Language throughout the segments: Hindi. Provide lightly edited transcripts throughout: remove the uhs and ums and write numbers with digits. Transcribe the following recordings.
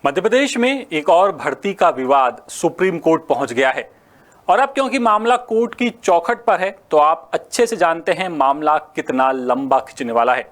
मध्य प्रदेश में एक और भर्ती का विवाद सुप्रीम कोर्ट पहुंच गया है और अब क्योंकि मामला कोर्ट की चौखट पर है तो आप अच्छे से जानते हैं मामला कितना लंबा खिंचने वाला है।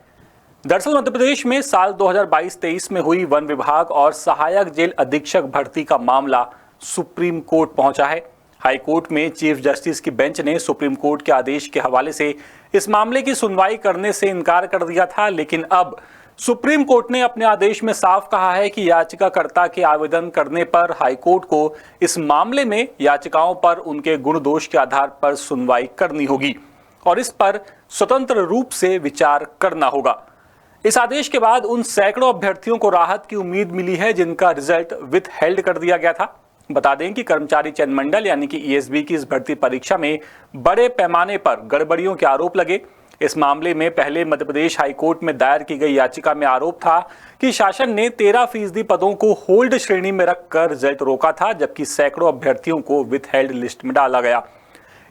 दरअसल मध्य प्रदेश में साल 2022-23 में हुई वन विभाग और सहायक जेल अधीक्षक भर्ती का मामला सुप्रीम कोर्ट पहुंचा है। हाई कोर्ट में चीफ जस्टिस की बेंच ने सुप्रीम कोर्ट के आदेश के हवाले से इस मामले की सुनवाई करने से इनकार कर दिया था, लेकिन अब सुप्रीम कोर्ट ने अपने आदेश में साफ कहा है कि याचिकाकर्ता के आवेदन करने पर हाईकोर्ट को इस मामले में याचिकाओं पर उनके गुण दोष के आधार पर सुनवाई करनी होगी और इस पर स्वतंत्र रूप से विचार करना होगा। इस आदेश के बाद उन सैकड़ों अभ्यर्थियों को राहत की उम्मीद मिली है जिनका रिजल्ट विथहेल्ड कर दिया गया था। बता दें कि कर्मचारी चयन मंडल यानी कि ईएसबी की इस भर्ती परीक्षा में बड़े पैमाने पर गड़बड़ियों के आरोप लगे। इस मामले में पहले मध्य प्रदेश हाईकोर्ट में दायर की गई याचिका में आरोप था कि शासन ने 13% पदों को होल्ड श्रेणी में रखकर रिजल्ट रोका था, जबकि सैकड़ों अभ्यर्थियों को विथहेल्ड लिस्ट में डाला गया।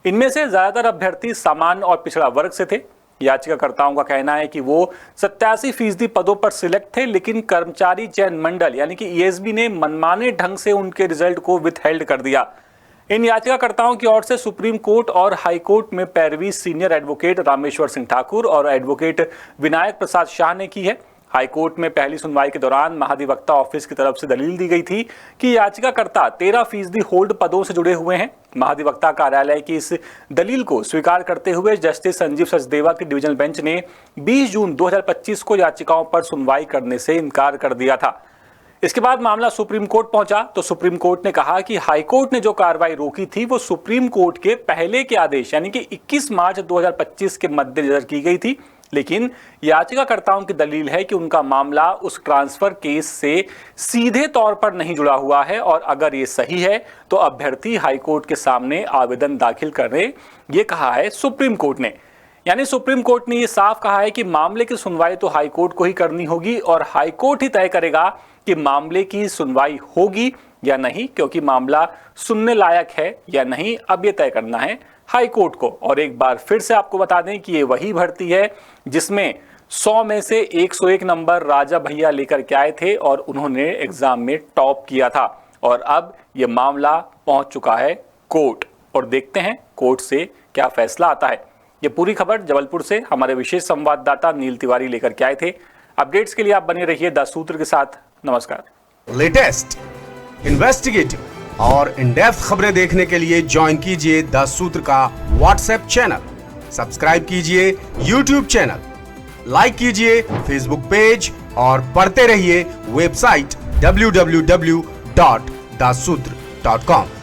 इनमें से ज्यादातर अभ्यर्थी सामान्य और पिछड़ा वर्ग से थे। याचिकाकर्ताओं का कहना है कि वो 87% पदों पर सिलेक्ट थे, लेकिन कर्मचारी चयन मंडल यानी कि ईएसबी ने मनमाने ढंग से उनके रिजल्ट को विथहेल्ड कर दिया। इन याचिकाकर्ताओं की ओर से सुप्रीम कोर्ट और हाई कोर्ट में पैरवी सीनियर एडवोकेट रामेश्वर सिंह ठाकुर और एडवोकेट विनायक प्रसाद शाह ने की है। हाई कोर्ट में पहली सुनवाई के दौरान महाधिवक्ता ऑफिस की तरफ से दलील दी गई थी कि याचिकाकर्ता 13% होल्ड पदों से जुड़े हुए हैं। महाधिवक्ता कार्यालय की इस दलील को स्वीकार करते हुए जस्टिस संजीव सचदेवा की डिवीजनल बेंच ने 20 जून 2025 को याचिकाओं पर सुनवाई करने से इनकार कर दिया था। इसके बाद मामला सुप्रीम कोर्ट पहुंचा तो सुप्रीम कोर्ट ने कहा कि हाई कोर्ट ने जो कार्रवाई रोकी थी वो सुप्रीम कोर्ट के पहले के आदेश यानी कि 21 मार्च 2025 के मद्देनजर की गई थी, लेकिन याचिकाकर्ताओं की दलील है कि उनका मामला उस ट्रांसफर केस से सीधे तौर पर नहीं जुड़ा हुआ है और अगर ये सही है तो अभ्यर्थी हाई कोर्ट के सामने आवेदन दाखिल करें, ये कहा है सुप्रीम कोर्ट ने। यानी सुप्रीम कोर्ट ने ये साफ कहा है कि मामले की सुनवाई तो हाई कोर्ट को ही करनी होगी और हाई कोर्ट ही तय करेगा कि मामले की सुनवाई होगी या नहीं, क्योंकि मामला सुनने लायक है या नहीं अब ये तय करना है हाई कोर्ट को। और एक बार फिर से आपको बता दें कि ये वही भर्ती है जिसमें 100 में से 101 नंबर राजा भैया लेकर के आए थे और उन्होंने एग्जाम में टॉप किया था और अब ये मामला पहुंच चुका है कोर्ट और देखते हैं कोर्ट से क्या फैसला आता है। ये पूरी खबर जबलपुर से हमारे विशेष संवाददाता नील तिवारी लेकर के आए थे। अपडेट्स के लिए आप बने रहिए द सूत्र के साथ। नमस्कार। लेटेस्ट, इन्वेस्टिगेटिव और इन डेप्थ खबरें देखने के लिए ज्वाइन कीजिए द सूत्र का व्हाट्सएप चैनल, सब्सक्राइब कीजिए यूट्यूब चैनल, लाइक कीजिए फेसबुक पेज और पढ़ते रहिए वेबसाइट www.daसूत्र.com।